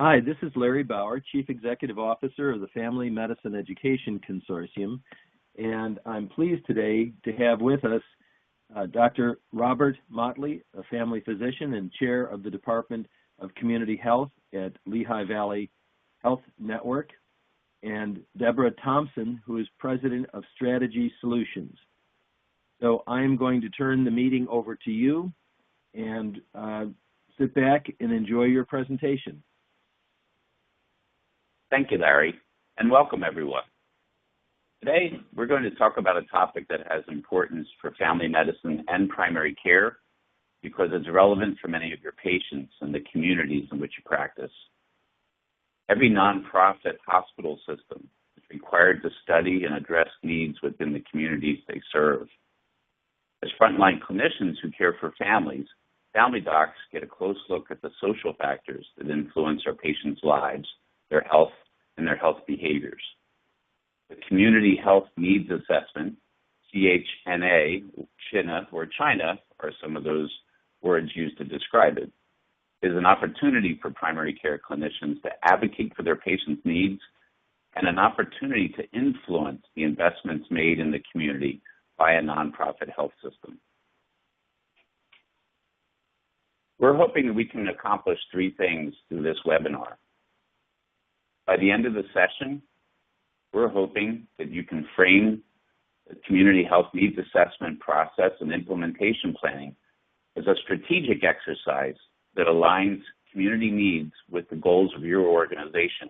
Hi, this is Larry Bauer, Chief Executive Officer of the Family Medicine Education Consortium, and I'm pleased today to have with us Dr. Robert Motley, a family physician and chair of the Department of Community Health at Lehigh Valley Health Network, and Deborah Thompson, who is president of Strategy Solutions. So I'm going to turn the meeting over to you and sit back and enjoy your presentation. Thank you, Larry, and welcome everyone. Today, we're going to talk about a topic that has importance for family medicine and primary care because it's relevant for many of your patients and the communities in which you practice. Every nonprofit hospital system is required to study and address needs within the communities they serve. As frontline clinicians who care for families, family docs get a close look at the social factors that influence our patients' lives, their health, and their health behaviors. The Community Health Needs Assessment, CHNA, CHNA, or China, are some of those words used to describe it, is an opportunity for primary care clinicians to advocate for their patients' needs and an opportunity to influence the investments made in the community by a nonprofit health system. We're hoping that we can accomplish three things through this webinar. By the end of the session, we're hoping that you can frame the Community Health Needs Assessment process and implementation planning as a strategic exercise that aligns community needs with the goals of your organization,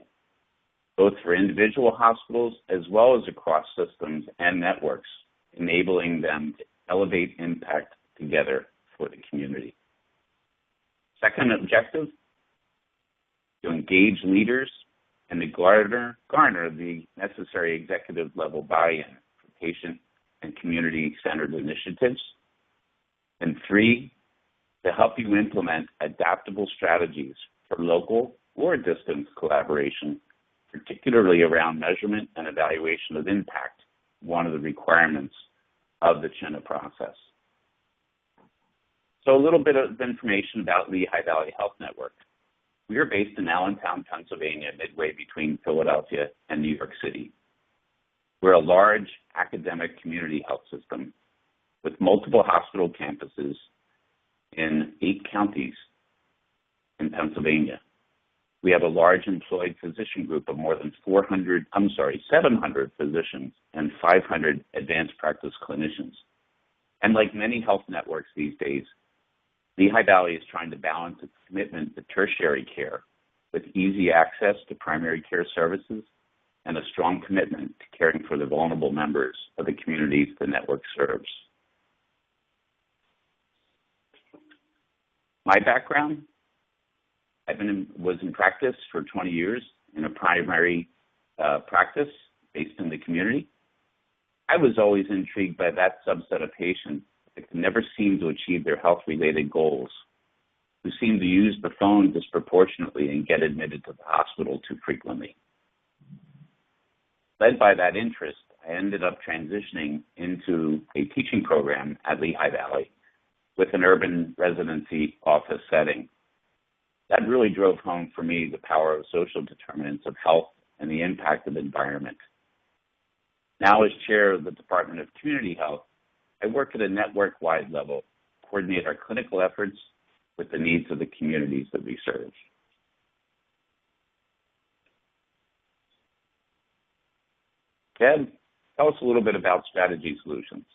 both for individual hospitals as well as across systems and networks, enabling them to elevate impact together for the community. Second objective, to engage leaders and to garner the necessary executive level buy-in for patient and community-centered initiatives. And three, to help you implement adaptable strategies for local or distance collaboration, particularly around measurement and evaluation of impact, one of the requirements of the CHNA process. So a little bit of information about Lehigh Valley Health Network. We are based in Allentown, Pennsylvania, midway between Philadelphia and New York City. We're a large academic community health system with multiple hospital campuses in 8 counties in Pennsylvania. We have a large employed physician group of more than 700 physicians and 500 advanced practice clinicians. And like many health networks these days, Lehigh Valley is trying to balance its commitment to tertiary care with easy access to primary care services and a strong commitment to caring for the vulnerable members of the communities the network serves. My background, was in practice for 20 years in a primary practice based in the community. I was always intrigued by that subset of patients that can never seem to achieve their health-related goals, who seem to use the phone disproportionately and get admitted to the hospital too frequently. Led by that interest, I ended up transitioning into a teaching program at Lehigh Valley with an urban residency office setting. That really drove home for me the power of social determinants of health and the impact of the environment. Now as chair of the Department of Community Health, I work at a network-wide level, coordinate our clinical efforts with the needs of the communities that we serve. Deb, tell us a little bit about Strategy Solutions.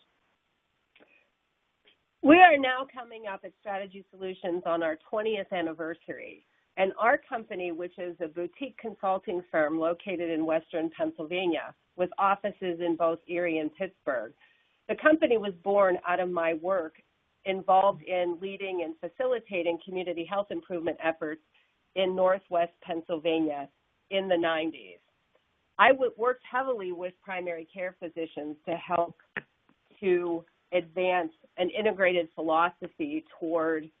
We are now coming up at Strategy Solutions on our 20th anniversary. And our company, which is a boutique consulting firm located in Western Pennsylvania with offices in both Erie and Pittsburgh, the company was born out of my work involved in leading and facilitating community health improvement efforts in Northwest Pennsylvania in the 90s. I worked heavily with primary care physicians to help to advance an integrated philosophy toward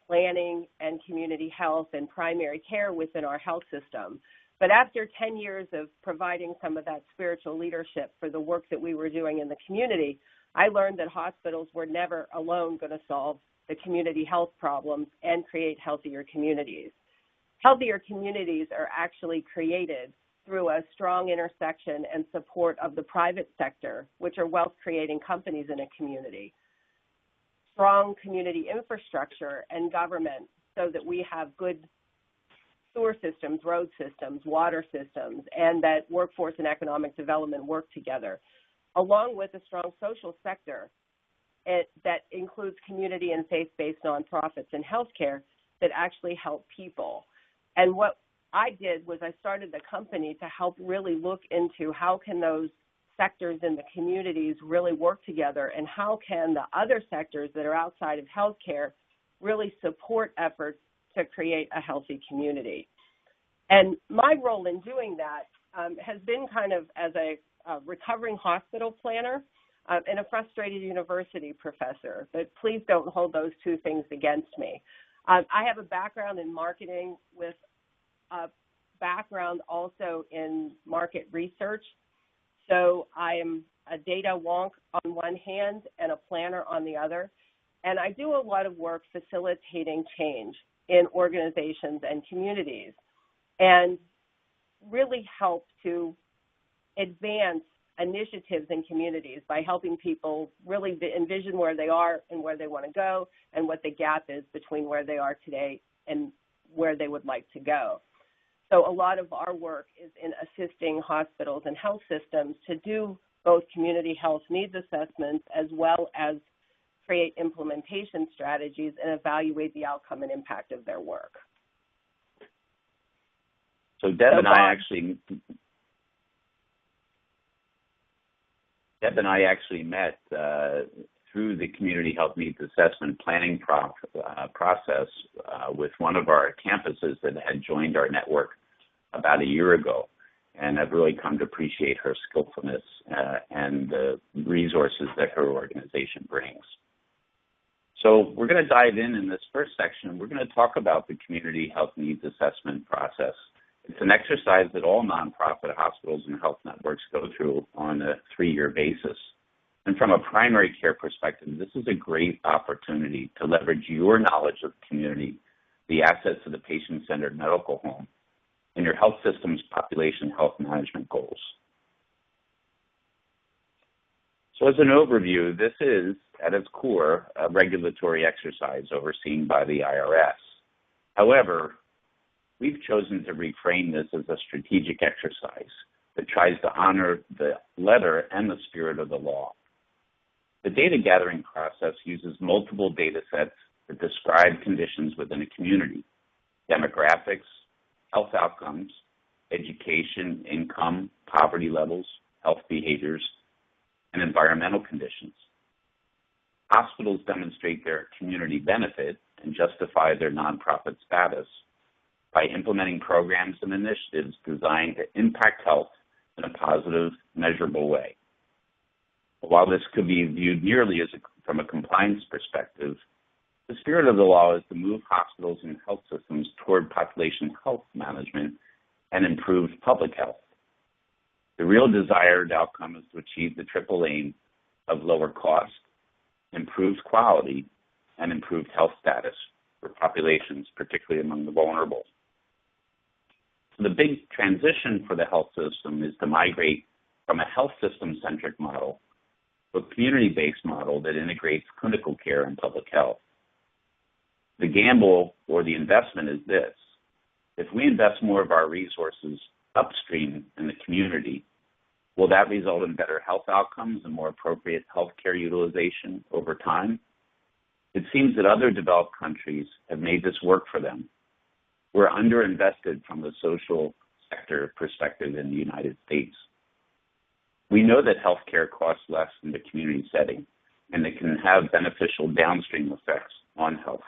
planning and community health and primary care within our health system. But after 10 years of providing some of that spiritual leadership for the work that we were doing in the community, I learned that hospitals were never alone going to solve the community health problems and create healthier communities. Healthier communities are actually created through a strong intersection and support of the private sector, which are wealth-creating companies in a community, strong community infrastructure and government so that we have good sewer systems, road systems, water systems, and that workforce and economic development work together, along with a strong social sector that includes community and faith-based nonprofits in healthcare that actually help people. And what I did was I started the company to help really look into how can those sectors in the communities really work together, and how can the other sectors that are outside of healthcare really support efforts to create a healthy community. And my role in doing that has been kind of as a recovering hospital planner and a frustrated university professor, but please don't hold those two things against me. I have a background in marketing with a background also in market research. So I am a data wonk on one hand and a planner on the other. And I do a lot of work facilitating change in organizations and communities and really help to advance initiatives in communities by helping people really envision where they are and where they want to go and what the gap is between where they are today and where they would like to go. So a lot of our work is in assisting hospitals and health systems to do both community health needs assessments as well as create implementation strategies and evaluate the outcome and impact of their work. So Deb and I actually met through the community health needs assessment planning process with one of our campuses that had joined our network about a year ago. And I've really come to appreciate her skillfulness and the resources that her organization brings. So we're going to dive in this first section. We're going to talk about the community health needs assessment process. It's an exercise that all nonprofit hospitals and health networks go through on a 3-year basis. And from a primary care perspective, this is a great opportunity to leverage your knowledge of the community, the assets of the patient-centered medical home, and your health system's population health management goals. So as an overview, this is, at its core, a regulatory exercise overseen by the IRS. However, we've chosen to reframe this as a strategic exercise that tries to honor the letter and the spirit of the law. The data gathering process uses multiple data sets that describe conditions within a community: demographics, health outcomes, education, income, poverty levels, health behaviors, and environmental conditions. Hospitals demonstrate their community benefit and justify their nonprofit status by implementing programs and initiatives designed to impact health in a positive, measurable way. While this could be viewed merely from a compliance perspective, the spirit of the law is to move hospitals and health systems toward population health management and improved public health. The real desired outcome is to achieve the triple aim of lower cost, improved quality, and improved health status for populations, particularly among the vulnerable. So the big transition for the health system is to migrate from a health system-centric model to a community-based model that integrates clinical care and public health. The gamble or the investment is this: if we invest more of our resources upstream in the community, will that result in better health outcomes and more appropriate healthcare utilization over time? It seems that other developed countries have made this work for them. We're underinvested from the social sector perspective in the United States. We know that healthcare costs less in the community setting, and it can have beneficial downstream effects on health.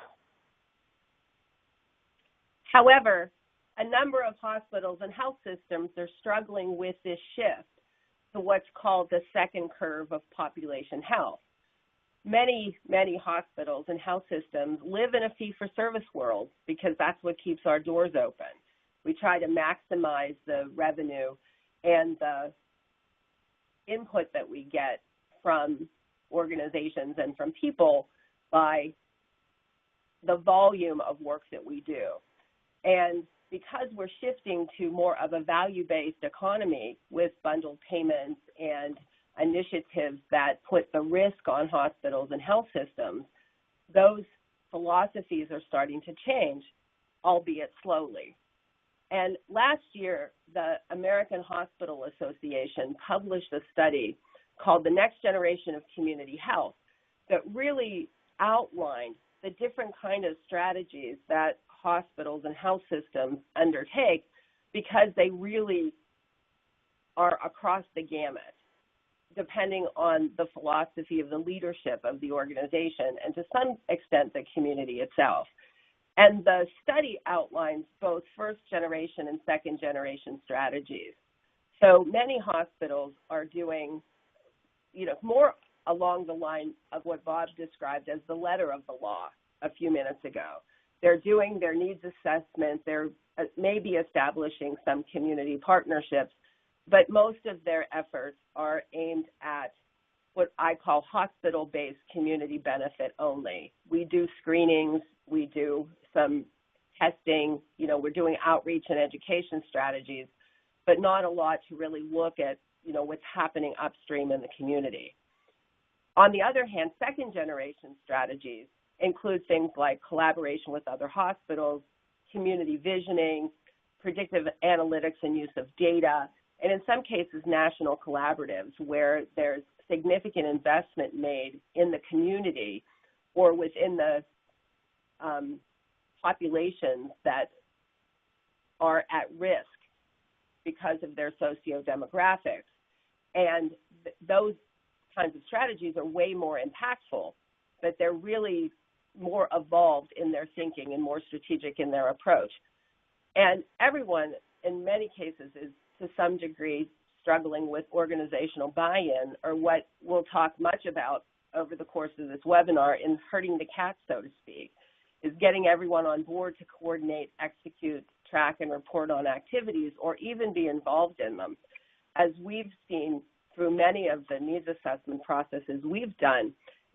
However, a number of hospitals and health systems are struggling with this shift to what's called the second curve of population health. Many hospitals and health systems live in a fee-for-service world because that's what keeps our doors open. We try to maximize the revenue and the input that we get from organizations and from people by the volume of work that we do. And because we're shifting to more of a value-based economy with bundled payments and initiatives that put the risk on hospitals and health systems, those philosophies are starting to change, albeit slowly. And last year, the American Hospital Association published a study called The Next Generation of Community Health that really outlined the different kind of strategies that hospitals and health systems undertake, because they really are across the gamut, depending on the philosophy of the leadership of the organization and to some extent the community itself. And the study outlines both first generation and second generation strategies. So many hospitals are doing, more along the line of what Bob described as the letter of the law a few minutes ago. They're doing their needs assessment. They're maybe establishing some community partnerships, but most of their efforts are aimed at what I call hospital-based community benefit only. We do screenings, we do some testing, we're doing outreach and education strategies, but not a lot to really look at, what's happening upstream in the community. On the other hand, second generation strategies include things like collaboration with other hospitals, community visioning, predictive analytics and use of data, and in some cases, national collaboratives where there's significant investment made in the community or within the populations that are at risk because of their socio-demographics. And those kinds of strategies are way more impactful, but they're really more evolved in their thinking and more strategic in their approach. And everyone, in many cases, is to some degree struggling with organizational buy-in, or what we'll talk much about over the course of this webinar in herding the cats, so to speak, is getting everyone on board to coordinate, execute, track, and report on activities, or even be involved in them. As we've seen through many of the needs assessment processes we've done,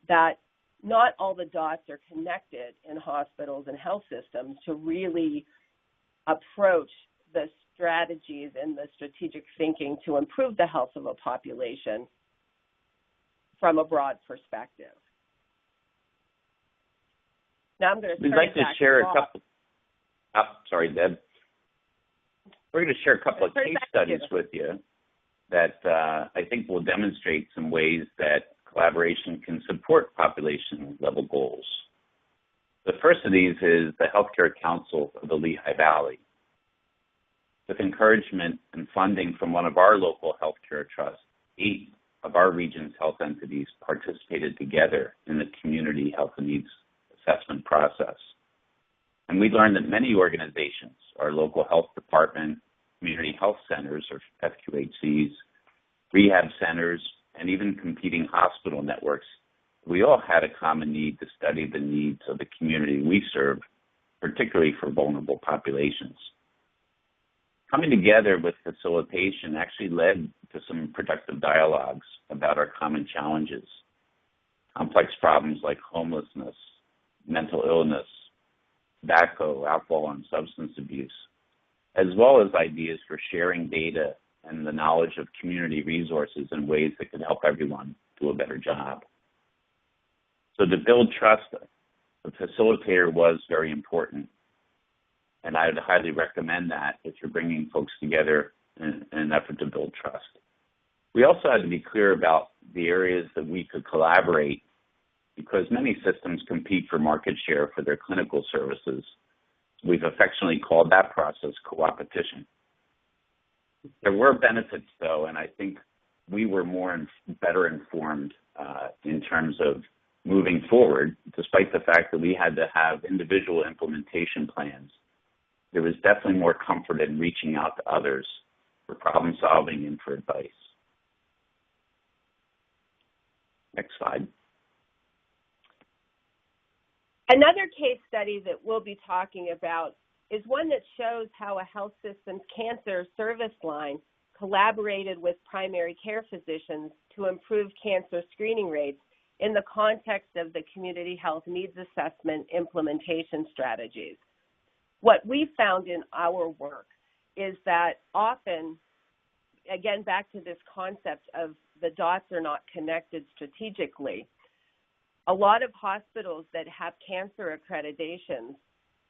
that not all the dots are connected in hospitals and health systems to really approach the strategies and the strategic thinking to improve the health of a population from a broad perspective. Now I'm going to We'd like to share a couple. Oh, sorry, Deb. We're going to share a couple of case studies with you that I think will demonstrate some ways that collaboration can support population-level goals. The first of these is the Healthcare Council of the Lehigh Valley. With encouragement and funding from one of our local healthcare trusts, 8 of our region's health entities participated together in the community health and needs assessment process. And we learned that many organizations, our local health department, community health centers, or FQHCs, rehab centers, and even competing hospital networks, we all had a common need to study the needs of the community we serve, particularly for vulnerable populations. Coming together with facilitation actually led to some productive dialogues about our common challenges, complex problems like homelessness, mental illness, tobacco, alcohol, and substance abuse, as well as ideas for sharing data and the knowledge of community resources in ways that could help everyone do a better job. So to build trust, the facilitator was very important. And I would highly recommend that if you're bringing folks together in an effort to build trust. We also had to be clear about the areas that we could collaborate, because many systems compete for market share for their clinical services. We've affectionately called that process co-opetition. There were benefits, though, and I think we were better informed in terms of moving forward, despite the fact that we had to have individual implementation plans. There was definitely more comfort in reaching out to others for problem solving and for advice. Next slide. Another case study that we'll be talking about is one that shows how a health system's cancer service line collaborated with primary care physicians to improve cancer screening rates in the context of the community health needs assessment implementation strategies. what we found in our work is that often, again, back to this concept of the dots are not connected strategically, a lot of hospitals that have cancer accreditations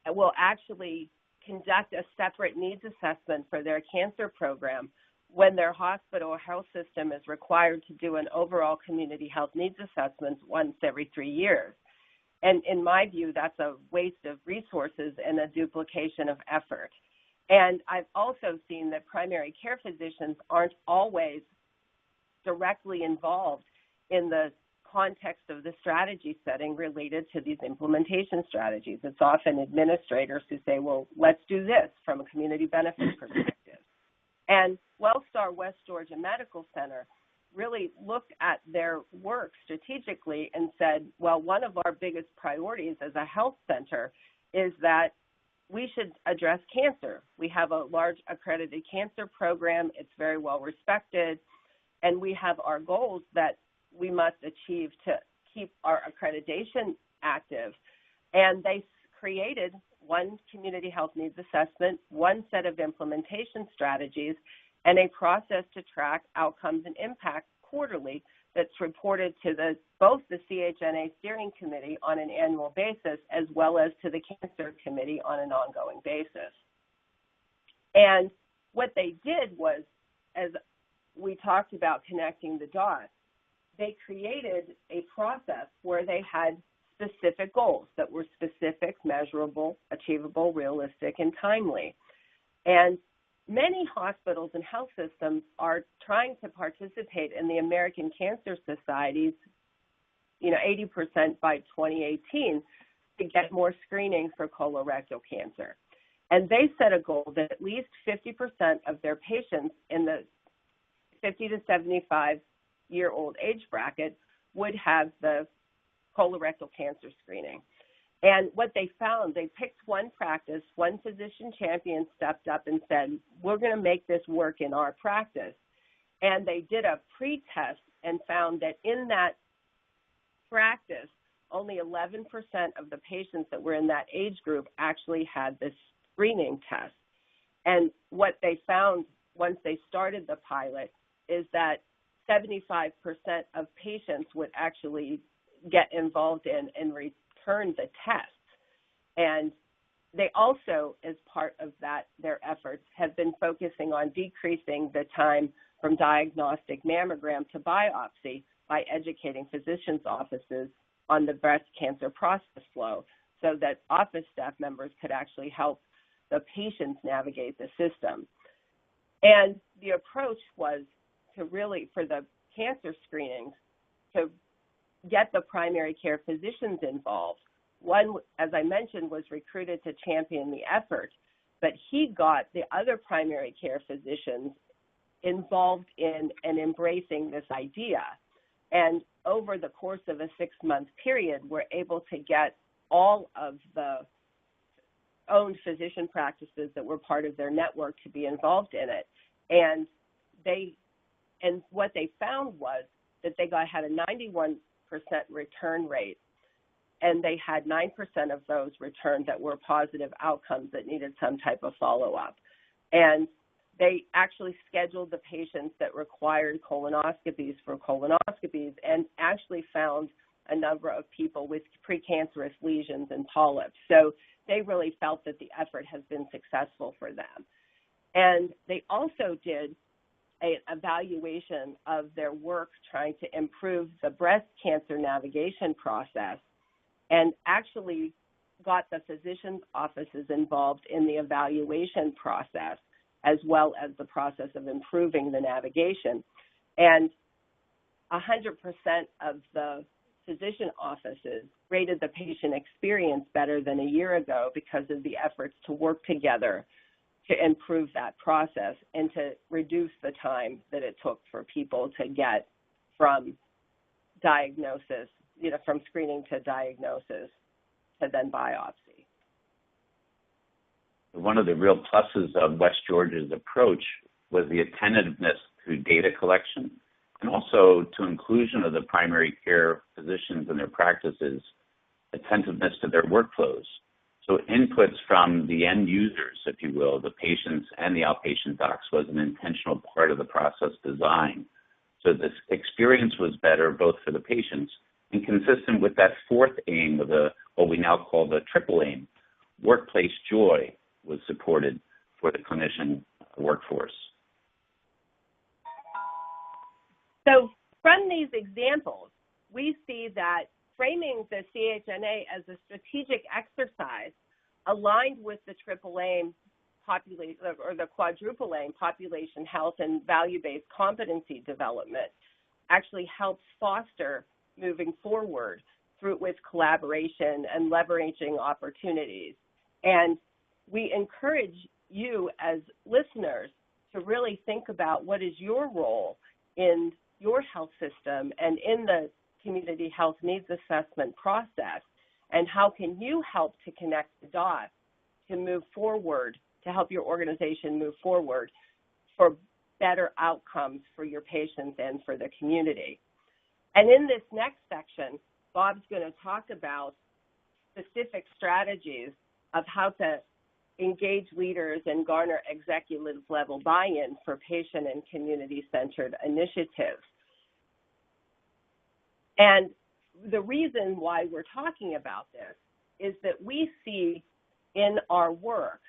will actually conduct a separate needs assessment for their cancer program when their hospital or health system is required to do an overall community health needs assessment once every 3 years. And in my view, that's a waste of resources and a duplication of effort. And I've also seen that primary care physicians aren't always directly involved in the context of the strategy setting related to these implementation strategies. It's often administrators who say, well, let's do this from a community benefit perspective. And Wellstar West Georgia Medical Center really looked at their work strategically and said, well, one of our biggest priorities as a health center is that we should address cancer. We have a large accredited cancer program. It's very well respected. And we have our goals that we must achieve to keep our accreditation active. And they created one community health needs assessment, one set of implementation strategies, and a process to track outcomes and impact quarterly that's reported to both the CHNA steering committee on an annual basis as well as to the cancer committee on an ongoing basis. And what they did was, as we talked about connecting the dots, they created a process where they had specific goals that were specific, measurable, achievable, realistic, and timely. And many hospitals and health systems are trying to participate in the American Cancer Society's, 80% by 2018 to get more screening for colorectal cancer. And they set a goal that at least 50% of their patients in the 50 to 75-year-old age bracket would have the colorectal cancer screening. And what they found, they picked one practice, one physician champion stepped up and said, we're going to make this work in our practice. And they did a pre-test and found that in that practice, only 11% of the patients that were in that age group actually had this screening test. And what they found once they started the pilot is that 75% of patients would actually get involved in and return the tests. And they also, as part of that, their efforts have been focusing on decreasing the time from diagnostic mammogram to biopsy by educating physicians' offices on the breast cancer process flow so that office staff members could actually help the patients navigate the system. And the approach was to really, for the cancer screenings, to get the primary care physicians involved. One, as I mentioned, was recruited to champion the effort, but he got the other primary care physicians involved in and embracing this idea. And over the course of a 6-month period, we're able to get all of the owned physician practices that were part of their network to be involved in it. And what they found was that they had a 91% return rate, and they had 9% of those returned that were positive outcomes that needed some type of follow-up. And they actually scheduled the patients that required colonoscopies for colonoscopies and actually found a number of people with precancerous lesions and polyps. So they really felt that the effort has been successful for them. And they also did an evaluation of their work trying to improve the breast cancer navigation process and actually got the physicians' offices involved in the evaluation process as well as the process of improving the navigation. And 100% of the physician offices rated the patient experience better than a year ago because of the efforts to work together to improve that process and to reduce the time that it took for people to get from diagnosis, from screening to diagnosis to then biopsy. One of the real pluses of West Georgia's approach was the attentiveness to data collection and also to inclusion of the primary care physicians in their practices, attentiveness to their workflows. So inputs from the end users, if you will, the patients and the outpatient docs, was an intentional part of the process design. So this experience was better both for the patients and consistent with that fourth aim of what we now call the triple aim. Workplace joy was supported for the clinician workforce. So from these examples, we see that framing the CHNA as a strategic exercise aligned with the triple aim population, or the quadruple aim, population health and value-based competency development, actually helps foster moving forward through with collaboration and leveraging opportunities. And we encourage you as listeners to really think about what is your role in your health system and in the community health needs assessment process, and how can you help to connect the dots to move forward, to help your organization move forward for better outcomes for your patients and for the community. And in this next section, Bob's going to talk about specific strategies of how to engage leaders and garner executive level buy-in for patient and community-centered initiatives. And the reason why we're talking about this is that we see in our work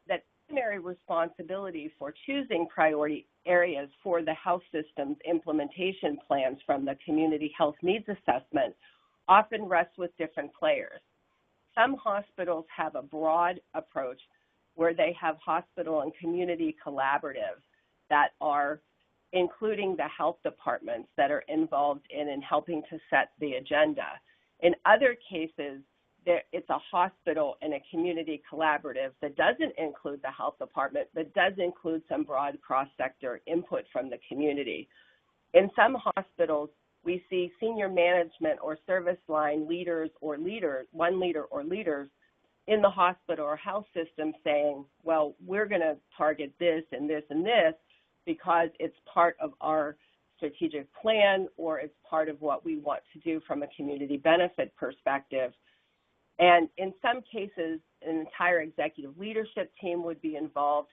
that primary responsibility for choosing priority areas for the health system's implementation plans from the community health needs assessment often rests with different players. Some hospitals have a broad approach where they have hospital and community collaboratives that are including the health departments that are involved in helping to set the agenda. In other cases, it's a hospital and a community collaborative that doesn't include the health department, but does include some broad cross-sector input from the community. In some hospitals, we see senior management or service line leaders or leaders in the hospital or health system saying, well, we're going to target this and this and this because it's part of our strategic plan or it's part of what we want to do from a community benefit perspective. And in some cases, an entire executive leadership team would be involved.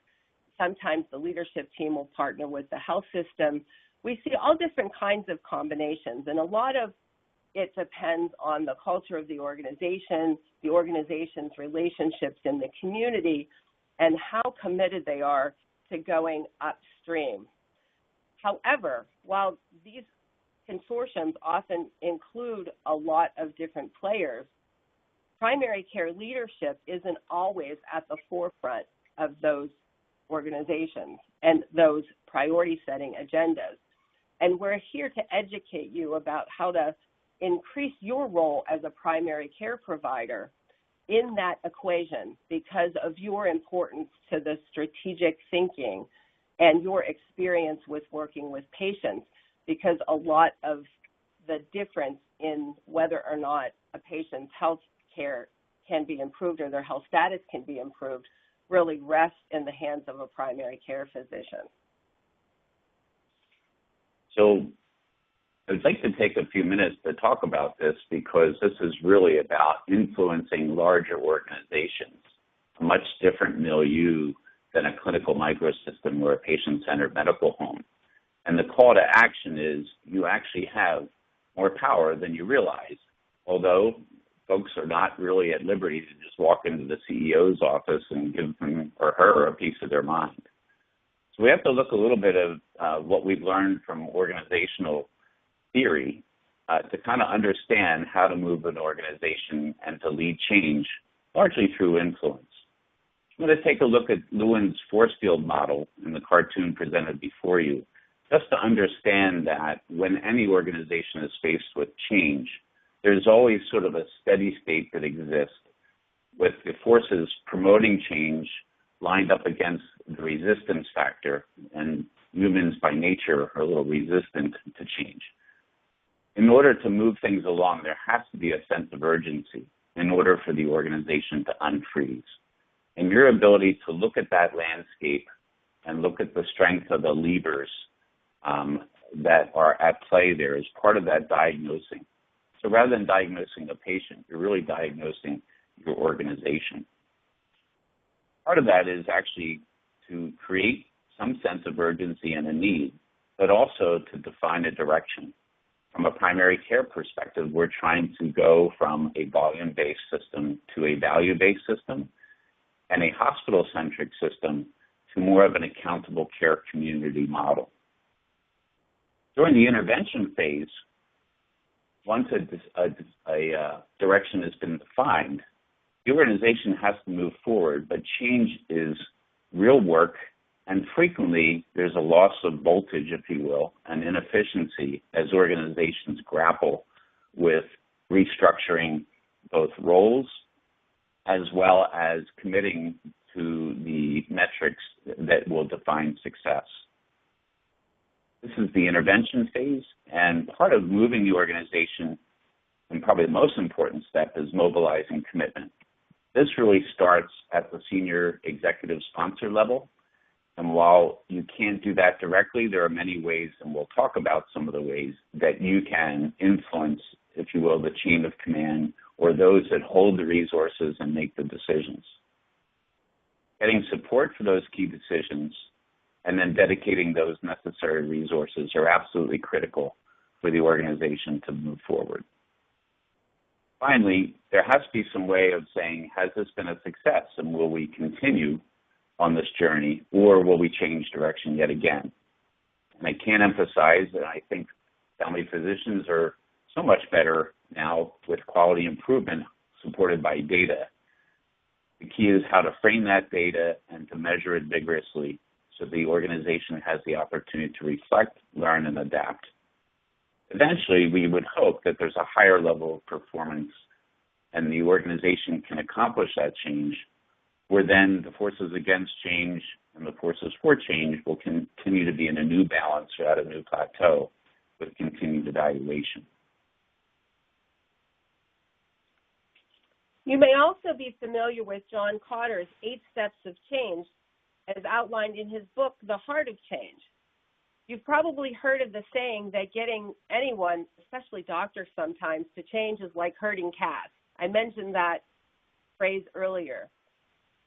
Sometimes the leadership team will partner with the health system. We see all different kinds of combinations, and a lot of it depends on the culture of the organization's relationships in the community, and how committed they are to going upstream. However, while these consortiums often include a lot of different players, primary care leadership isn't always at the forefront of those organizations and those priority-setting agendas. And we're here to educate you about how to increase your role as a primary care provider in that equation because of your importance to the strategic thinking and your experience with working with patients, because a lot of the difference in whether or not a patient's health care can be improved or their health status can be improved really rests in the hands of a primary care physician. So I'd like to take a few minutes to talk about this because this is really about influencing larger organizations, a much different milieu than a clinical microsystem or a patient-centered medical home. And the call to action is you actually have more power than you realize, although folks are not really at liberty to just walk into the CEO's office and give him or her a piece of their mind. So we have to look a little bit of what we've learned from organizational theory to kind of understand how to move an organization and to lead change, largely through influence. I'm going to take a look at Lewin's force field model in the cartoon presented before you, just to understand that when any organization is faced with change, there's always sort of a steady state that exists with the forces promoting change lined up against the resistance factor, and humans by nature are a little resistant to change. In order to move things along, there has to be a sense of urgency in order for the organization to unfreeze. And your ability to look at that landscape and look at the strength of the levers that are at play there is part of that diagnosing. So rather than diagnosing a patient, you're really diagnosing your organization. Part of that is actually to create some sense of urgency and a need, but also to define a direction. From a primary care perspective, we're trying to go from a volume-based system to a value-based system, and a hospital-centric system to more of an accountable care community model. During the intervention phase, once a direction has been defined, the organization has to move forward, but change is real work, and frequently there's a loss of voltage, if you will, and inefficiency as organizations grapple with restructuring both roles as well as committing to the metrics that will define success. This is the intervention phase, and part of moving the organization, and probably the most important step, is mobilizing commitment. This really starts at the senior executive sponsor level, and while you can't do that directly, there are many ways, and we'll talk about some of the ways that you can influence, if you will, the chain of command, or those that hold the resources and make the decisions. Getting support for those key decisions and then dedicating those necessary resources are absolutely critical for the organization to move forward. Finally, there has to be some way of saying, has this been a success, and will we continue on this journey, or will we change direction yet again? And I can't emphasize that I think family physicians are so much better now with quality improvement supported by data. The key is how to frame that data and to measure it vigorously so the organization has the opportunity to reflect, learn, and adapt. Eventually, we would hope that there's a higher level of performance and the organization can accomplish that change, where then the forces against change and the forces for change will continue to be in a new balance or at a new plateau with continued evaluation. You may also be familiar with John Cotter's 8 Steps of Change as outlined in his book, The Heart of Change. You've probably heard of the saying that getting anyone, especially doctors sometimes, to change is like herding cats. I mentioned that phrase earlier.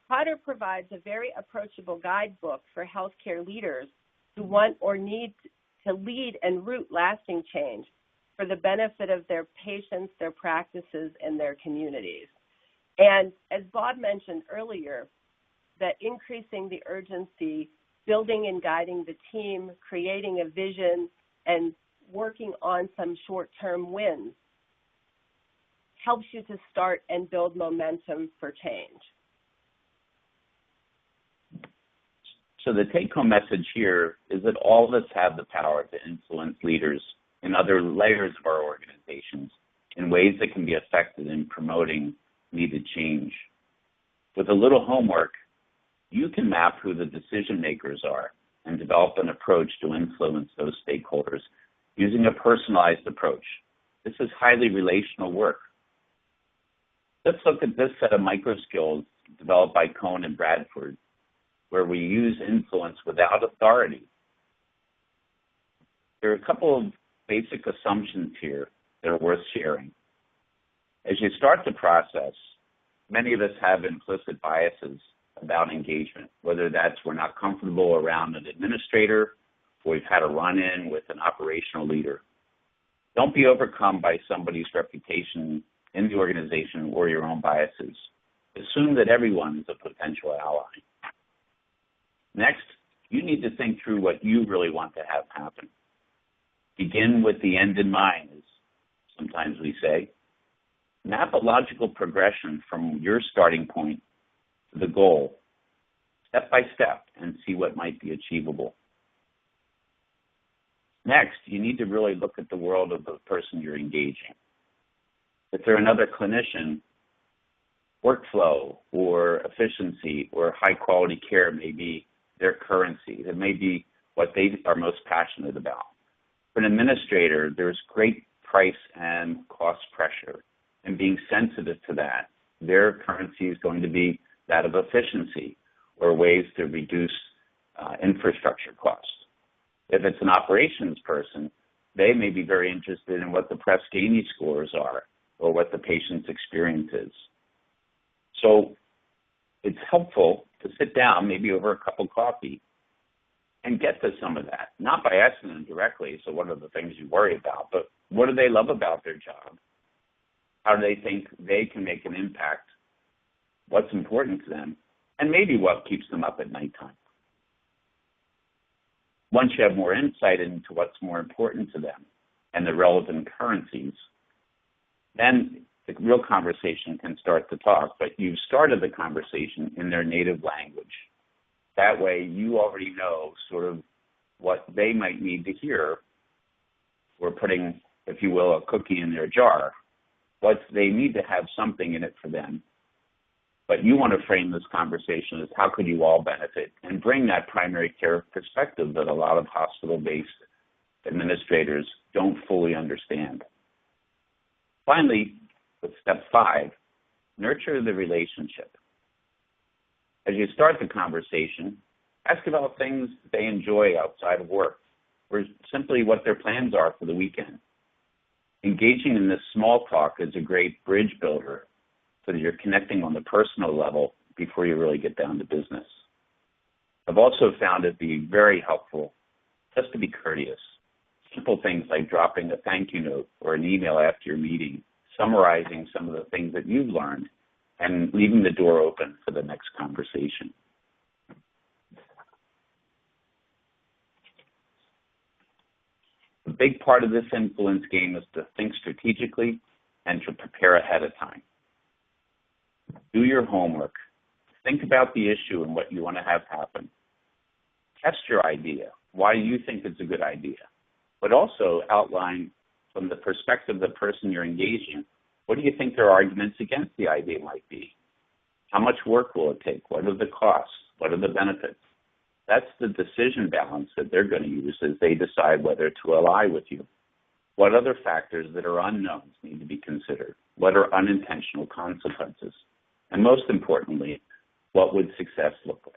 Cotter provides a very approachable guidebook for healthcare leaders who want or need to lead and root lasting change for the benefit of their patients, their practices, and their communities. And as Bob mentioned earlier, that increasing the urgency, building and guiding the team, creating a vision, and working on some short-term wins helps you to start and build momentum for change. So the take-home message here is that all of us have the power to influence leaders in other layers of our organizations in ways that can be effective in promoting needed change. With a little homework, you can map who the decision makers are and develop an approach to influence those stakeholders using a personalized approach. This is highly relational work. Let's look at this set of micro skills developed by Cohn and Bradford, where we use influence without authority. There are a couple of basic assumptions here that are worth sharing. As you start the process, many of us have implicit biases about engagement, whether that's we're not comfortable around an administrator or we've had a run-in with an operational leader. Don't be overcome by somebody's reputation in the organization or your own biases. Assume that everyone is a potential ally. Next, you need to think through what you really want to have happen. Begin with the end in mind, as sometimes we say. Map a logical progression from your starting point to the goal, step by step, and see what might be achievable. Next, you need to really look at the world of the person you're engaging. If they're another clinician, workflow or efficiency or high-quality care may be their currency. It may be what they are most passionate about. For an administrator, there's great price and cost pressure, and being sensitive to that. Their currency is going to be that of efficiency or ways to reduce infrastructure costs. If it's an operations person, they may be very interested in what the Press Ganey scores are or what the patient's experience is. So it's helpful to sit down, maybe over a cup of coffee, and get to some of that, not by asking them directly, so what are the things you worry about, but what do they love about their job? How do they think they can make an impact? What's important to them? And maybe what keeps them up at nighttime. Once you have more insight into what's more important to them and the relevant currencies, then the real conversation can start to talk, but you've started the conversation in their native language. That way you already know sort of what they might need to hear. We're putting, if you will, a cookie in their jar. What they need to have something in it for them. But you want to frame this conversation as how could you all benefit and bring that primary care perspective that a lot of hospital-based administrators don't fully understand. Finally, with step 5, nurture the relationship. As you start the conversation, ask about things they enjoy outside of work, or simply what their plans are for the weekend. Engaging in this small talk is a great bridge builder so that you're connecting on the personal level before you really get down to business. I've also found it to be very helpful just to be courteous. Simple things like dropping a thank you note or an email after your meeting, summarizing some of the things that you've learned, and leaving the door open for the next conversation. A big part of this influence game is to think strategically and to prepare ahead of time. Do your homework. Think about the issue and what you want to have happen. Test your idea, why you think it's a good idea, but also outline from the perspective of the person you're engaging, what do you think their arguments against the idea might be? How much work will it take? What are the costs? What are the benefits? That's the decision balance that they're going to use as they decide whether to ally with you. What other factors that are unknowns need to be considered? What are unintentional consequences? And most importantly, what would success look like?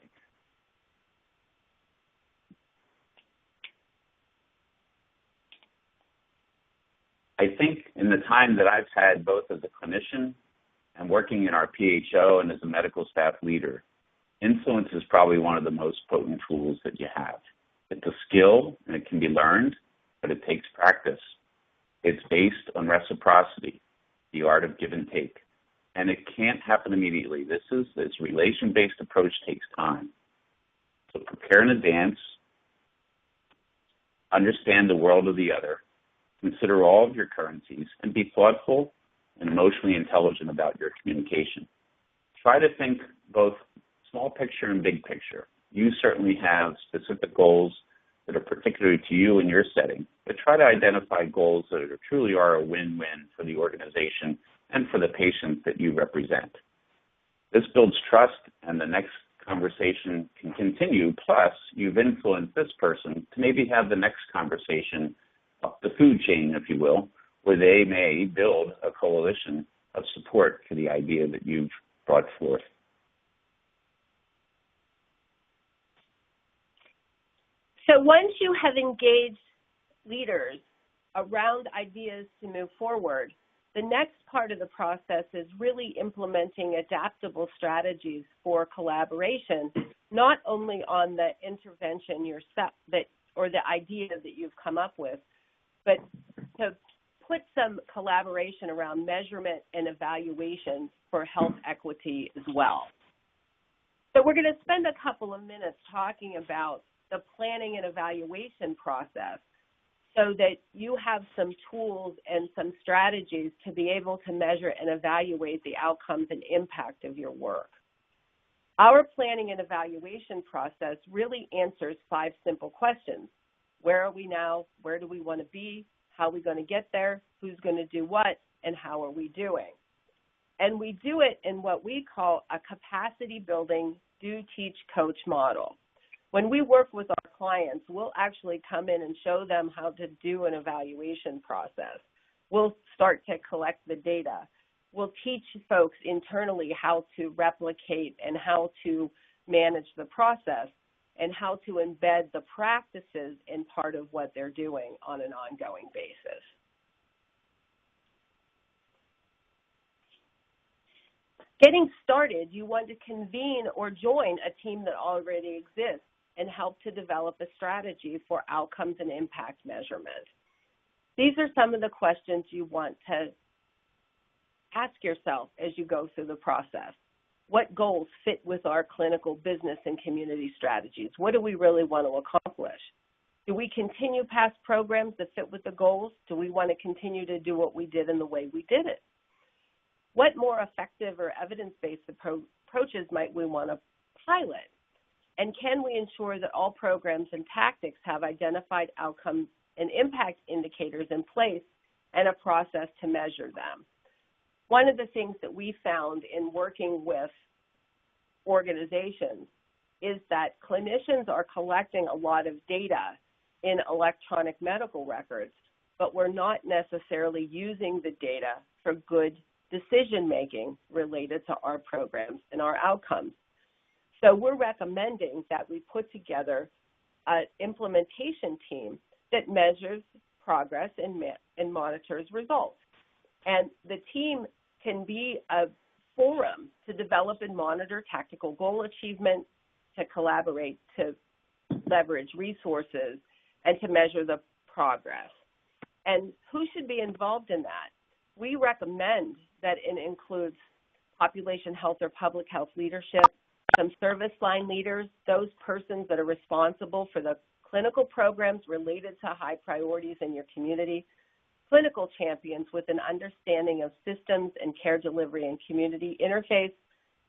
I think in the time that I've had both as a clinician and working in our PHO and as a medical staff leader, influence is probably one of the most potent tools that you have. It's a skill and it can be learned, but it takes practice. It's based on reciprocity, the art of give and take. And it can't happen immediately. This relation-based approach takes time. So prepare in advance, understand the world of the other, consider all of your currencies, and be thoughtful and emotionally intelligent about your communication. Try to think both small picture and big picture. You certainly have specific goals that are particular to you in your setting, but try to identify goals that truly are a win-win for the organization and for the patient that you represent. This builds trust, and the next conversation can continue. Plus, you've influenced this person to maybe have the next conversation up the food chain, if you will, where they may build a coalition of support for the idea that you've brought forth. So once you have engaged leaders around ideas to move forward, the next part of the process is really implementing adaptable strategies for collaboration, not only on the intervention yourself or the idea that you've come up with, but to put some collaboration around measurement and evaluation for health equity as well. So we're going to spend a couple of minutes talking about the planning and evaluation process so that you have some tools and some strategies to be able to measure and evaluate the outcomes and impact of your work. Our planning and evaluation process really answers 5 simple questions. Where are we now? Where do we want to be? How are we going to get there? Who's going to do what? And how are we doing? And we do it in what we call a capacity building, do, teach, coach model. When we work with our clients, we'll actually come in and show them how to do an evaluation process. We'll start to collect the data. We'll teach folks internally how to replicate and how to manage the process and how to embed the practices in part of what they're doing on an ongoing basis. Getting started, you want to convene or join a team that already exists and help to develop a strategy for outcomes and impact measurement. These are some of the questions you want to ask yourself as you go through the process. What goals fit with our clinical, business, and community strategies? What do we really want to accomplish? Do we continue past programs that fit with the goals? Do we want to continue to do what we did in the way we did it? What more effective or evidence-based approaches might we want to pilot? And can we ensure that all programs and tactics have identified outcomes and impact indicators in place and a process to measure them? One of the things that we found in working with organizations is that clinicians are collecting a lot of data in electronic medical records, but we're not necessarily using the data for good decision-making related to our programs and our outcomes. So we're recommending that we put together an implementation team that measures progress and monitors results. And the team can be a forum to develop and monitor tactical goal achievement, to collaborate, to leverage resources, and to measure the progress. And who should be involved in that? We recommend that it includes population health or public health leadership, some service line leaders, those persons that are responsible for the clinical programs related to high priorities in your community, clinical champions with an understanding of systems and care delivery and community interface,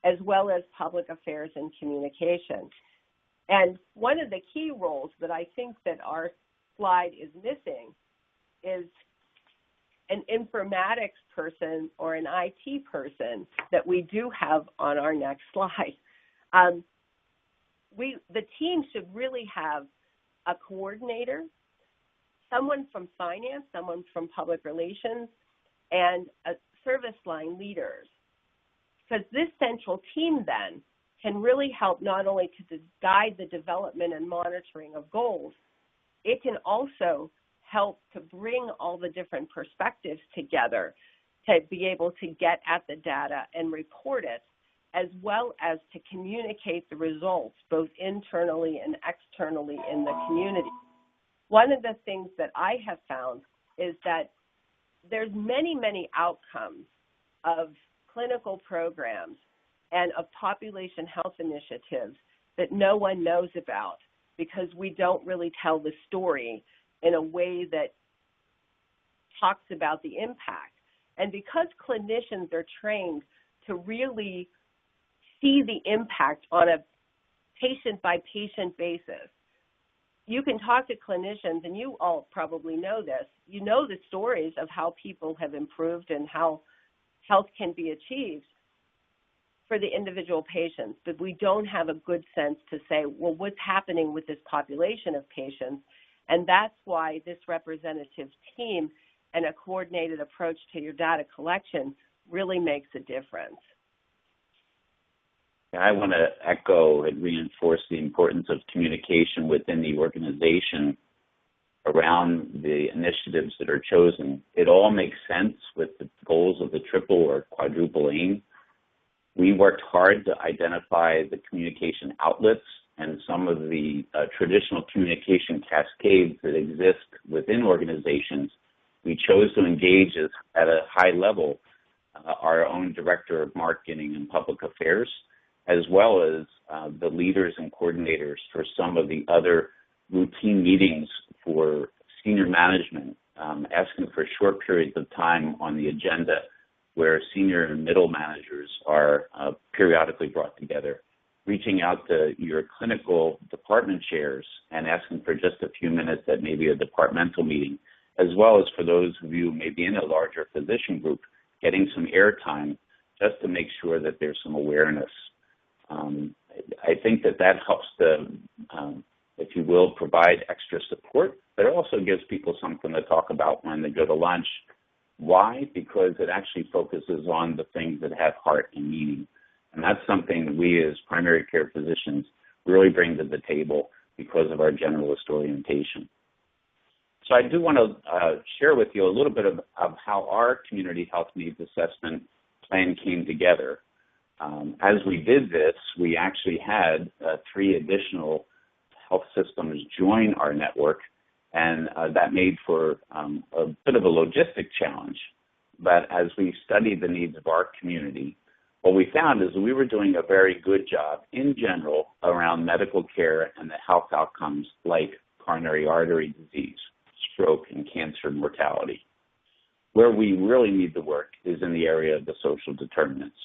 as well as public affairs and communication. And one of the key roles that I think that our slide is missing is an informatics person or an IT person that we do have on our next slide. The team should really have a coordinator, someone from finance, someone from public relations, and a service line leaders. Because this central team then can really help not only to guide the development and monitoring of goals, it can also help to bring all the different perspectives together to be able to get at the data and report it, as well as to communicate the results both internally and externally in the community. One of the things that I have found is that there's many outcomes of clinical programs and of population health initiatives that no one knows about because we don't really tell the story in a way that talks about the impact. And because clinicians are trained to really see the impact on a patient-by-patient basis, you can talk to clinicians, and you all probably know this. You know the stories of how people have improved and how health can be achieved for the individual patients, but we don't have a good sense to say, well, what's happening with this population of patients? And that's why this representative team and a coordinated approach to your data collection really makes a difference. I want to echo and reinforce the importance of communication within the organization around the initiatives that are chosen. It all makes sense with the goals of the triple or quadruple aim. We worked hard to identify the communication outlets and some of the traditional communication cascades that exist within organizations. We chose to engage at a high level our own director of marketing and public affairs, as well as the leaders and coordinators for some of the other routine meetings for senior management, asking for short periods of time on the agenda where senior and middle managers are periodically brought together, reaching out to your clinical department chairs and asking for just a few minutes at maybe a departmental meeting, as well as for those of you maybe in a larger physician group, getting some airtime just to make sure that there's some awareness. I think that helps to, if you will, provide extra support, but it also gives people something to talk about when they go to lunch. Why? Because it actually focuses on the things that have heart and meaning. And that's something we as primary care physicians really bring to the table because of our generalist orientation. So I do want to share with you a little bit of how our community health needs assessment plan came together. As we did this, we actually had 3 additional health systems join our network, and that made for a bit of a logistic challenge. But as we studied the needs of our community, what we found is that we were doing a very good job in general around medical care and the health outcomes like coronary artery disease, stroke, and cancer mortality. Where we really need the work is in the area of the social determinants.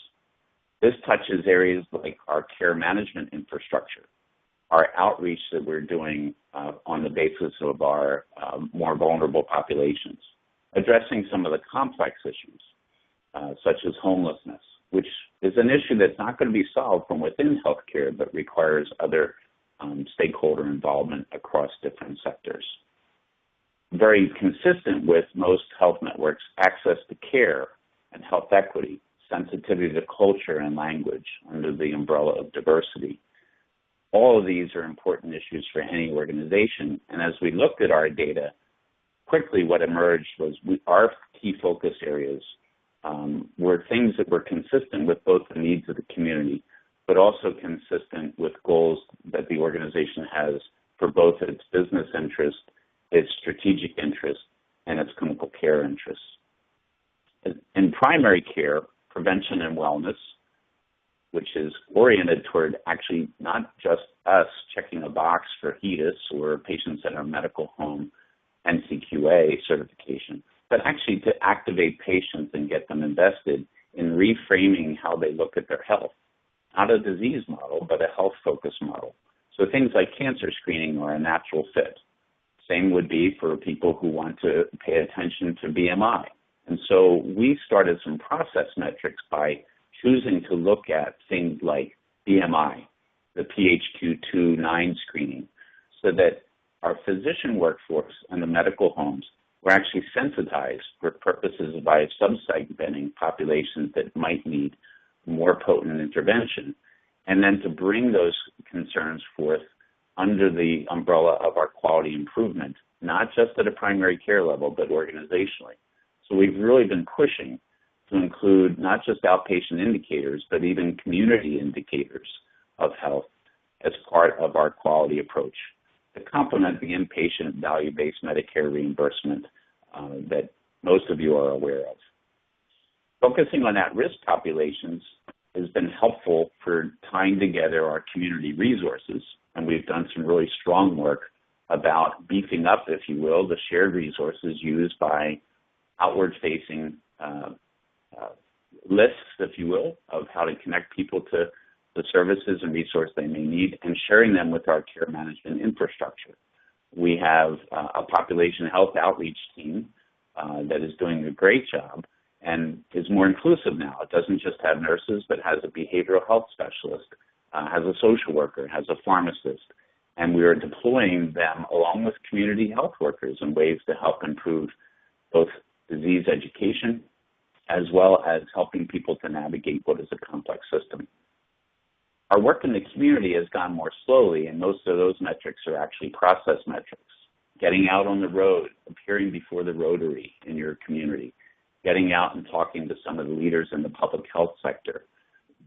This touches areas like our care management infrastructure, our outreach that we're doing on the basis of our more vulnerable populations, addressing some of the complex issues, such as homelessness, which is an issue that's not going to be solved from within healthcare, but requires other stakeholder involvement across different sectors. Very consistent with most health networks, access to care and health equity, sensitivity to culture and language under the umbrella of diversity. All of these are important issues for any organization. And as we looked at our data, quickly what emerged was our key focus areas were things that were consistent with both the needs of the community, but also consistent with goals that the organization has for both its business interest, its strategic interest, and its clinical care interests. In primary care, prevention and wellness, which is oriented toward actually not just us checking a box for HEDIS or patients in our medical home NCQA certification, but actually to activate patients and get them invested in reframing how they look at their health. Not a disease model, but a health-focused model. So things like cancer screening are a natural fit. Same would be for people who want to pay attention to BMI. And so we started some process metrics by choosing to look at things like BMI, the PHQ-9 screening, so that our physician workforce and the medical homes were actually sensitized for purposes by subsegmenting populations that might need more potent intervention, and then to bring those concerns forth under the umbrella of our quality improvement, not just at a primary care level, but organizationally. So we've really been pushing to include not just outpatient indicators, but even community indicators of health as part of our quality approach to complement the inpatient value-based Medicare reimbursement that most of you are aware of. Focusing on at-risk populations has been helpful for tying together our community resources, and we've done some really strong work about beefing up, if you will, the shared resources used by outward-facing lists, if you will, of how to connect people to the services and resources they may need, and sharing them with our care management infrastructure. We have a population health outreach team that is doing a great job and is more inclusive now. It doesn't just have nurses, but has a behavioral health specialist, has a social worker, has a pharmacist, and we are deploying them along with community health workers in ways to help improve both disease education as well as helping people to navigate what is a complex system. Our work in the community has gone more slowly, and most of those metrics are actually process metrics. Getting out on the road, appearing before the Rotary in your community, getting out and talking to some of the leaders in the public health sector,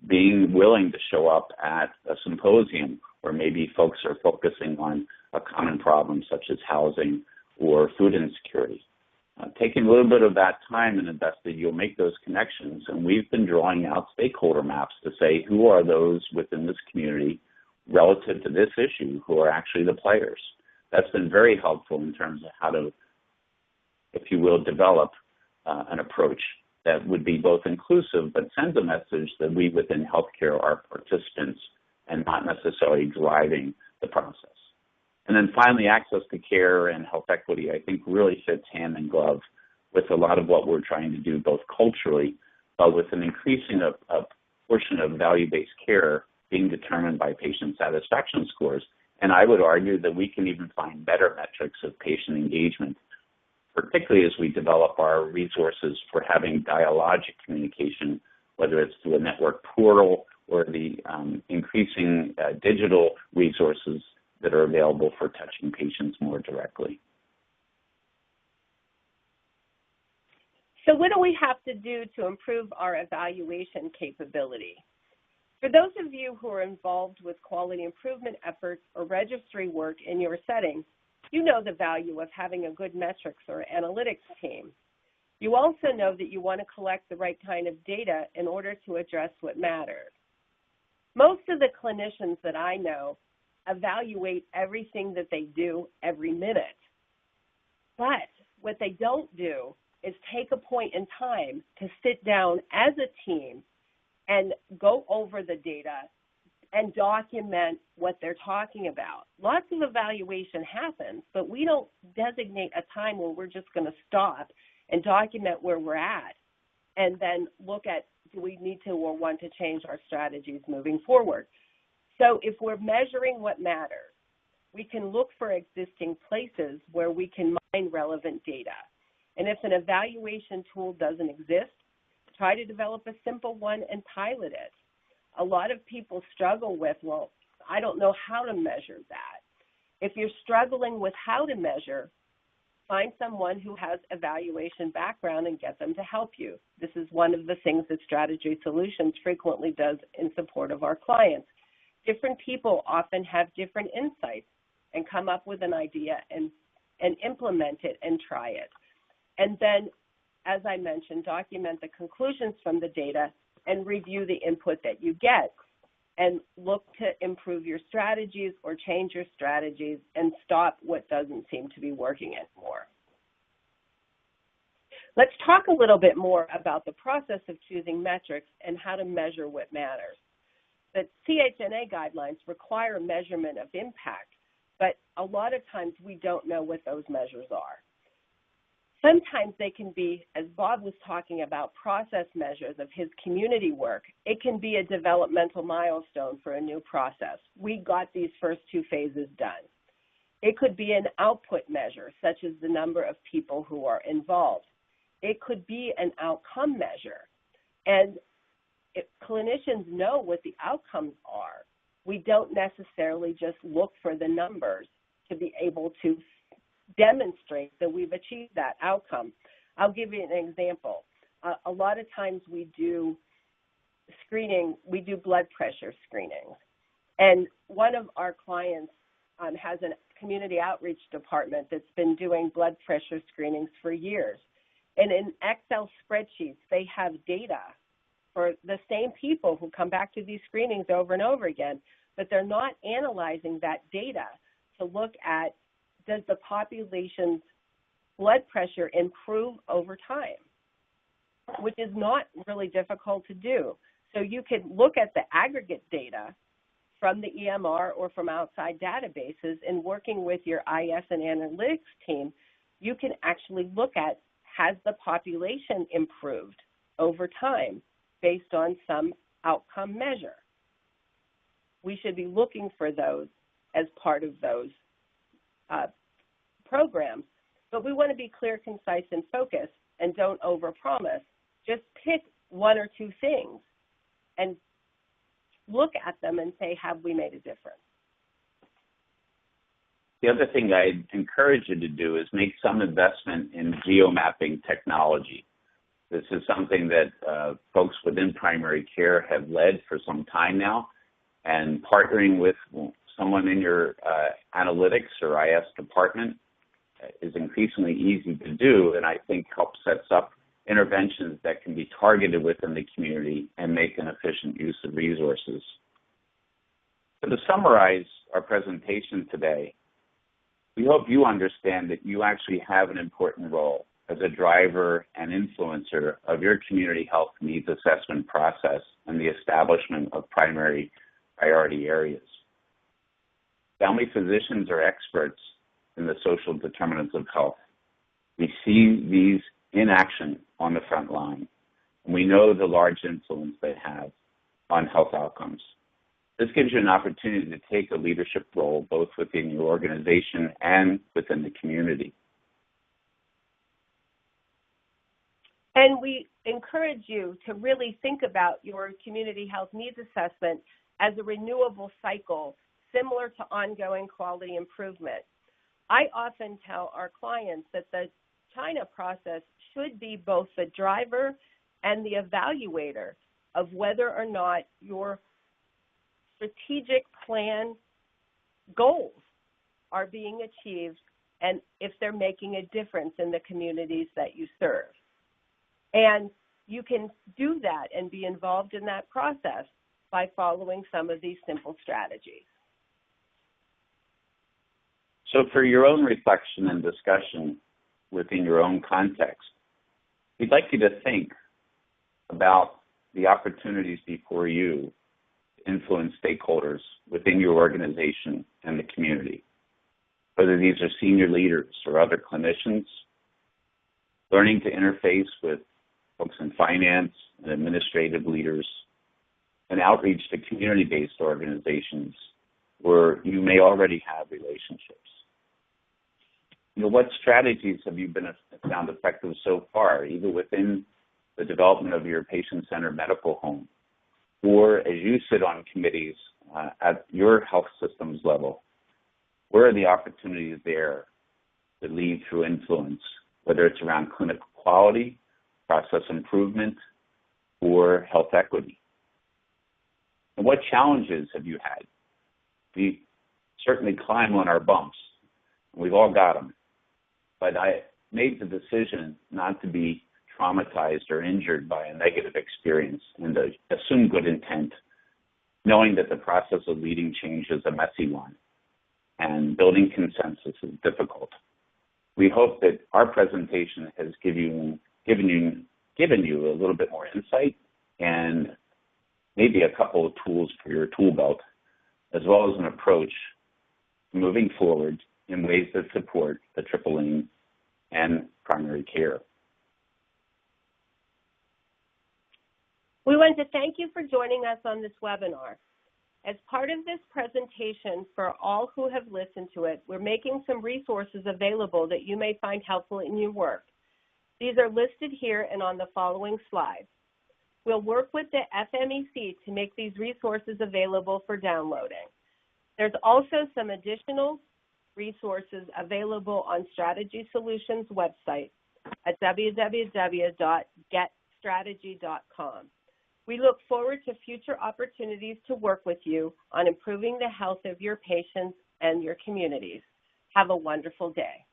being willing to show up at a symposium where maybe folks are focusing on a common problem such as housing or food insecurity. Taking a little bit of that time and invested, you'll make those connections. And we've been drawing out stakeholder maps to say who are those within this community relative to this issue who are actually the players. That's been very helpful in terms of how to, if you will, develop an approach that would be both inclusive but sends a message that we within healthcare are participants and not necessarily driving the process. And then finally, access to care and health equity, I think, really fits hand in glove with a lot of what we're trying to do both culturally, but with an increasing a portion of value-based care being determined by patient satisfaction scores. And I would argue that we can even find better metrics of patient engagement, particularly as we develop our resources for having dialogic communication, whether it's through a network portal or the increasing digital resources that are available for touching patients more directly. So what do we have to do to improve our evaluation capability? For those of you who are involved with quality improvement efforts or registry work in your setting, you know the value of having a good metrics or analytics team. You also know that you want to collect the right kind of data in order to address what matters. Most of the clinicians that I know evaluate everything that they do every minute. But what they don't do is take a point in time to sit down as a team and go over the data and document what they're talking about. Lots of evaluation happens, but we don't designate a time where we're just going to stop and document where we're at and then look at, do we need to or want to change our strategies moving forward? So if we're measuring what matters, we can look for existing places where we can mine relevant data. And if an evaluation tool doesn't exist, try to develop a simple one and pilot it. A lot of people struggle with, well, I don't know how to measure that. If you're struggling with how to measure, find someone who has evaluation background and get them to help you. This is one of the things that Strategy Solutions frequently does in support of our clients. Different people often have different insights and come up with an idea and implement it and try it. And then, as I mentioned, document the conclusions from the data and review the input that you get and look to improve your strategies or change your strategies and stop what doesn't seem to be working anymore. Let's talk a little bit more about the process of choosing metrics and how to measure what matters. The CHNA guidelines require measurement of impact, but a lot of times we don't know what those measures are. Sometimes they can be, as Bob was talking about, process measures of his community work. It can be a developmental milestone for a new process. We got these first two phases done. It could be an output measure, such as the number of people who are involved. It could be an outcome measure. And if clinicians know what the outcomes are, we don't necessarily just look for the numbers to be able to demonstrate that we've achieved that outcome. I'll give you an example. A lot of times we do screening, we do blood pressure screenings. And one of our clients has a community outreach department that's been doing blood pressure screenings for years. And in Excel spreadsheets, they have data for the same people who come back to these screenings over and over again, but they're not analyzing that data to look at, does the population's blood pressure improve over time, which is not really difficult to do. So you can look at the aggregate data from the EMR or from outside databases, and working with your IS and analytics team, you can actually look at, has the population improved over time based on some outcome measure? We should be looking for those as part of those programs, but we want to be clear, concise, and focused, and don't overpromise. Just pick one or two things and look at them and say, have we made a difference? The other thing I'd encourage you to do is make some investment in geomapping technology. This is something that folks within primary care have led for some time now, and partnering with someone in your analytics or IS department is increasingly easy to do, and I think helps sets up interventions that can be targeted within the community and make an efficient use of resources. So to summarize our presentation today, we hope you understand that you actually have an important role as a driver and influencer of your community health needs assessment process and the establishment of primary priority areas. Family physicians are experts in the social determinants of health. We see these in action on the front line, and we know the large influence they have on health outcomes. This gives you an opportunity to take a leadership role both within your organization and within the community. And we encourage you to really think about your community health needs assessment as a renewable cycle similar to ongoing quality improvement. I often tell our clients that the CHNA process should be both the driver and the evaluator of whether or not your strategic plan goals are being achieved and if they're making a difference in the communities that you serve. And you can do that and be involved in that process by following some of these simple strategies. So for your own reflection and discussion within your own context, we'd like you to think about the opportunities before you to influence stakeholders within your organization and the community, whether these are senior leaders or other clinicians, learning to interface with folks in finance and administrative leaders, and outreach to community-based organizations where you may already have relationships. What strategies have you found effective so far, either within the development of your patient-centered medical home, or as you sit on committees at your health systems level? Where are the opportunities there to lead through influence, whether it's around clinical quality, process improvement, or health equity? And what challenges have you had? We certainly climb on our bumps. We've all got them. But I made the decision not to be traumatized or injured by a negative experience and to assume good intent, knowing that the process of leading change is a messy one and building consensus is difficult. We hope that our presentation has given you a little bit more insight and maybe a couple of tools for your tool belt, as well as an approach moving forward in ways that support the triple aim and primary care. We want to thank you for joining us on this webinar. As part of this presentation, for all who have listened to it, we're making some resources available that you may find helpful in your work. These are listed here and on the following slides. We'll work with the FMEC to make these resources available for downloading. There's also some additional resources available on Strategy Solutions website at www.getstrategy.com. We look forward to future opportunities to work with you on improving the health of your patients and your communities. Have a wonderful day.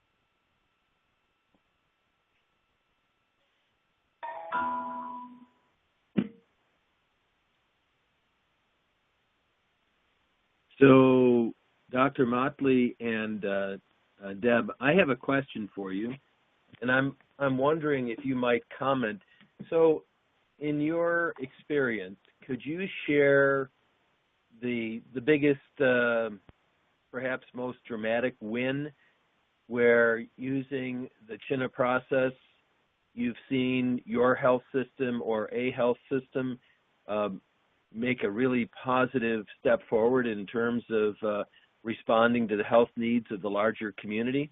So, Dr. Motley and Deb, I have a question for you, and I'm wondering if you might comment. So, in your experience, could you share the biggest, perhaps most dramatic win where using the CHNA process, you've seen your health system or a health system make a really positive step forward in terms of responding to the health needs of the larger community?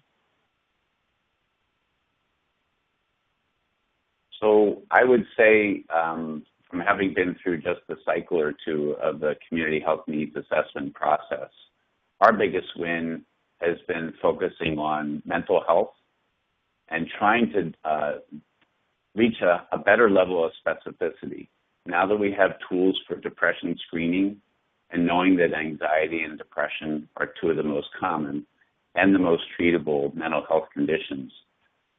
So I would say, from having been through just a cycle or two of the community health needs assessment process, our biggest win has been focusing on mental health and trying to reach a better level of specificity. Now that we have tools for depression screening and knowing that anxiety and depression are two of the most common and the most treatable mental health conditions,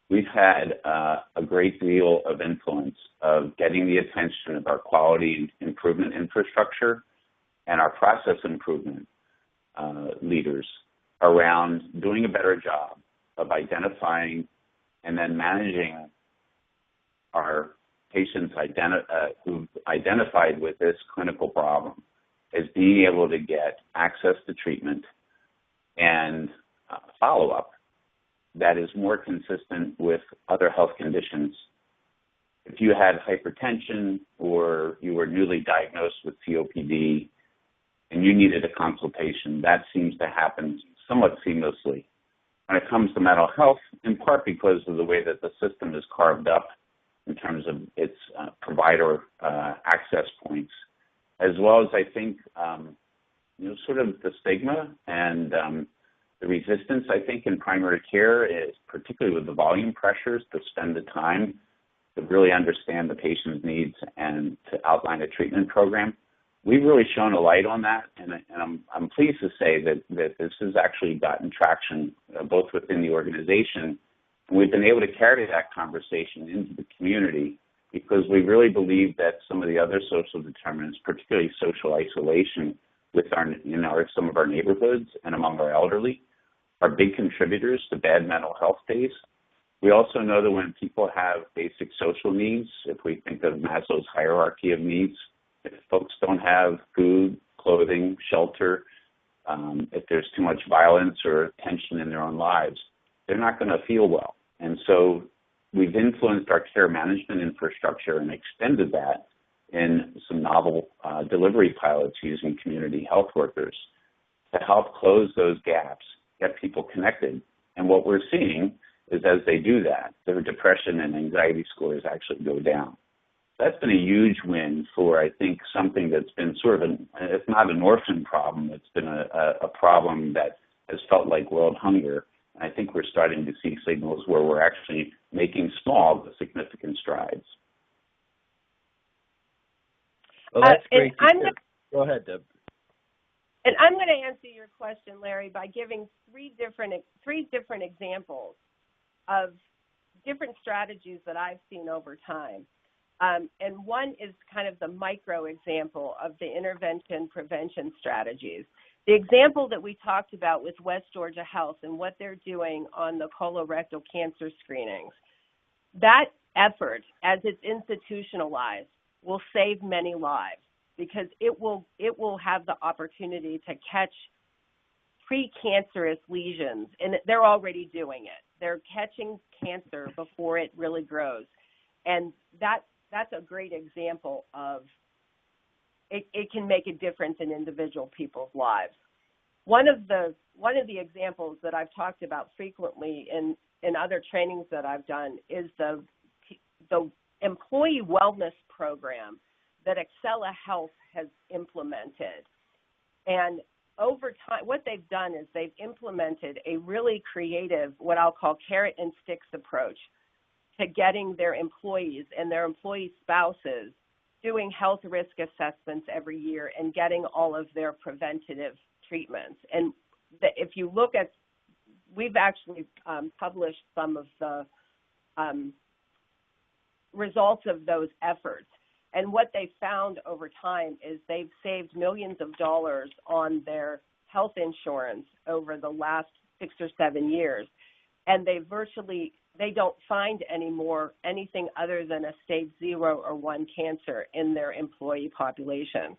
we've had a great deal of influence of getting the attention of our quality improvement infrastructure and our process improvement leaders around doing a better job of identifying and then managing our patients who've identified with this clinical problem as being able to get access to treatment and follow-up that is more consistent with other health conditions. If you had hypertension or you were newly diagnosed with COPD and you needed a consultation, that seems to happen somewhat seamlessly. When it comes to mental health, in part because of the way that the system is carved up in terms of its provider access points, as well as I think, sort of the stigma and the resistance, I think, in primary care is particularly with the volume pressures to spend the time to really understand the patient's needs and to outline a treatment program. we've really shone a light on that, and I'm pleased to say that this has actually gotten traction both within the organization, and we've been able to carry that conversation into the community because we really believe that some of the other social determinants, particularly social isolation some of our neighborhoods and among our elderly, are big contributors to bad mental health days. We also know that when people have basic social needs, if we think of Maslow's hierarchy of needs, if folks don't have food, clothing, shelter, if there's too much violence or tension in their own lives, they're not going to feel well. And so we've influenced our care management infrastructure and extended that in some novel delivery pilots using community health workers to help close those gaps, get people connected. And what we're seeing is as they do that, their depression and anxiety scores actually go down. That's been a huge win for, I think, something that's been sort of it's not an orphan problem. It's been a problem that has felt like world hunger. And I think we're starting to see signals where we're actually making small but significant strides. Well, that's great to hear. Go ahead, Deb. And I'm going to answer your question, Larry, by giving three different examples of different strategies that I've seen over time. And one is kind of the micro example of the intervention prevention strategies. The example that we talked about with West Georgia Health and what they're doing on the colorectal cancer screenings, that effort, as it's institutionalized, will save many lives because it will have the opportunity to catch precancerous lesions, and they're already doing it. They're catching cancer before it really grows, and that's a great example of it can make a difference in individual people's lives. One of the examples that I've talked about frequently in other trainings that I've done is the employee wellness program that Excella Health has implemented. And over time, what they've done is they've implemented a really creative, what I'll call carrot and sticks approach to getting their employees and their employee spouses doing health risk assessments every year and getting all of their preventative treatments. And if you look at, we've actually published some of the results of those efforts. And what they found over time is they've saved millions of dollars on their health insurance over the last 6 or 7 years. And they don't find anymore anything other than a stage 0 or 1 cancer in their employee population,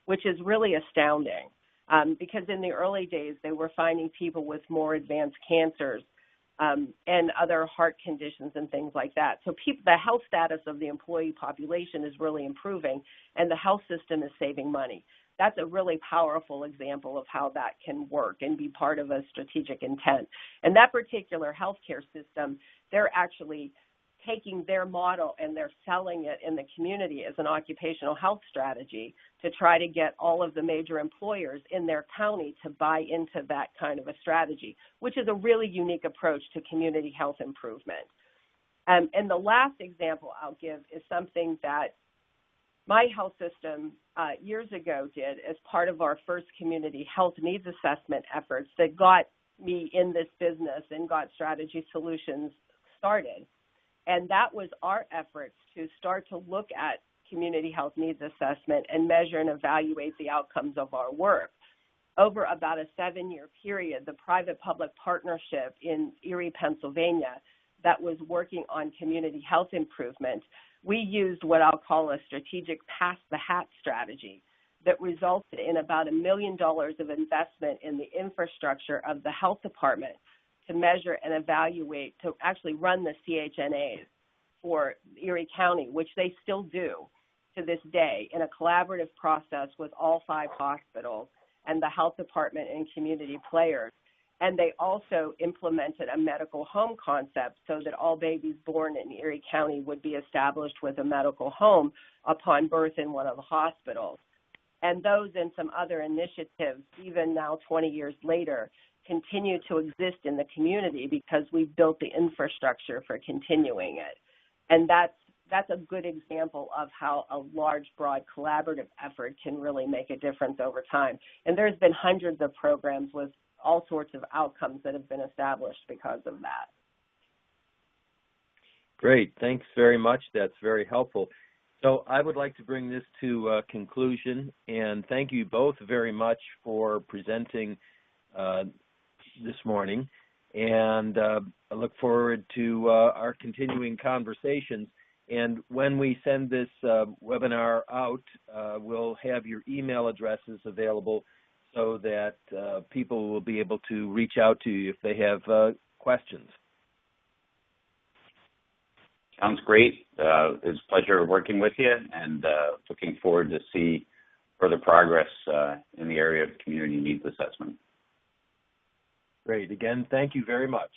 which is really astounding. Because in the early days, they were finding people with more advanced cancers and other heart conditions and things like that. So the health status of the employee population is really improving, and the health system is saving money. That's a really powerful example of how that can work and be part of a strategic intent. And that particular healthcare system, they're actually taking their model and they're selling it in the community as an occupational health strategy to try to get all of the major employers in their county to buy into that kind of a strategy, which is a really unique approach to community health improvement. And the last example I'll give is something that my health system years ago did as part of our first community health needs assessment efforts that got me in this business and got Strategy Solutions started. And that was our efforts to start to look at community health needs assessment and measure and evaluate the outcomes of our work. Over about a 7-year period, the private-public partnership in Erie, Pennsylvania, that was working on community health improvement, we used what I'll call a strategic pass-the-hat strategy that resulted in about $1 million of investment in the infrastructure of the health department to measure and evaluate, to actually run the CHNAs for Erie County, which they still do to this day in a collaborative process with all 5 hospitals and the health department and community players. And they also implemented a medical home concept so that all babies born in Erie County would be established with a medical home upon birth in one of the hospitals. And those and some other initiatives, even now 20 years later, continue to exist in the community because we've built the infrastructure for continuing it. And that's a good example of how a large, broad, collaborative effort can really make a difference over time. And there's been hundreds of programs with all sorts of outcomes that have been established because of that. Great. Thanks very much. That's very helpful. So I would like to bring this to a conclusion, and thank you both very much for presenting this morning. And I look forward to our continuing conversations. And when we send this webinar out, we'll have your email addresses available so that people will be able to reach out to you if they have questions. Sounds great. It's a pleasure working with you, and looking forward to see further progress in the area of community needs assessment. Great. Again, thank you very much.